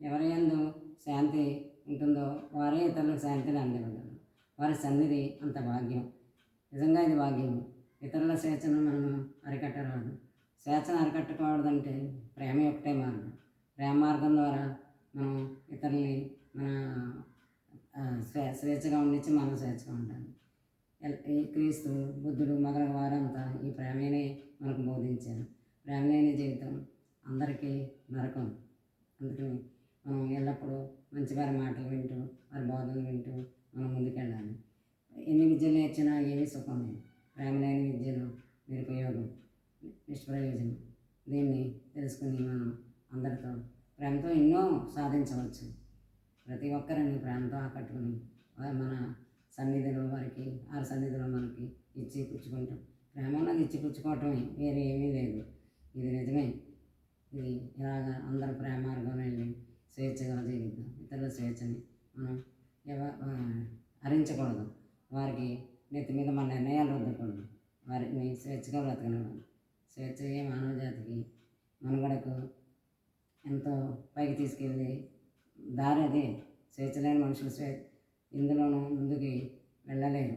ఎవరి యందు శాంతి ఉంటుందో వారే ఇతరులకు శాంతిని అందివ్వగలరు. వారి సన్నిధి అంత భాగ్యం. నిజంగా ఇది భాగ్యం. ఇతరుల స్వేచ్ఛను మనము అరికట్టరాదు. స్వేచ్ఛను అరికట్టకూడదంటే ప్రేమ ఒకటే మార్గం. ప్రేమ మార్గం ద్వారా మనం ఇతరుల్ని మన స్వేచ్ఛగా ఉండించి మనం స్వేచ్ఛగా ఉండాలి. ఈ క్రీస్తు, బుద్ధుడు మొదలగు వారంతా ఈ ప్రేమనే మనకు బోధించారు. ప్రేమ లేని జీవితం అందరికీ నరకం. అందుకని మనం ఎల్లప్పుడూ మంచి వారి మాటలు వింటూ, వారి బోధనలు వింటూ మనం ముందుకెళ్ళాలి. ఎన్ని విద్యలు నేర్చినా ఏమీ సుఖం లేదు. ప్రేమ లేని విద్యలు నిరుపయోగం, నిష్ప్రయోజనం. దీన్ని తెలుసుకుని మనం అందరితో ప్రేమతో ఎన్నో సాధించవచ్చు. ప్రతి ఒక్కరిని ప్రేమతో ఆకట్టుకుని మన సన్నిధిలో వారికి ఆ సన్నిధిలో మనకి ఇచ్చి పుచ్చుకుంటాం. ప్రేమ ఉన్నది ఇచ్చి పుచ్చుకోవటమే, వేరే ఏమీ లేదు. ఇది నిజమే. ఇది ఇలాగ అందరూ ప్రేమ మార్గంలో వెళ్ళి స్వేచ్ఛగా జీవిద్దాం. ఇతరుల స్వేచ్ఛని మనం హరించకూడదు. వారికి నెత్తి మీద మన నిర్ణయాలు రుద్దకూడదు. వారిని స్వేచ్ఛగా బ్రతకనివ్వాలి. స్వేచ్ఛయే మానవ జాతికి మనుగడకు ఎంతో పైకి తీసుకెళ్ళి దారి అదే. స్వేచ్ఛ లేని మనుషులు ఇందులోనూ ముందుకి వెళ్ళలేరు.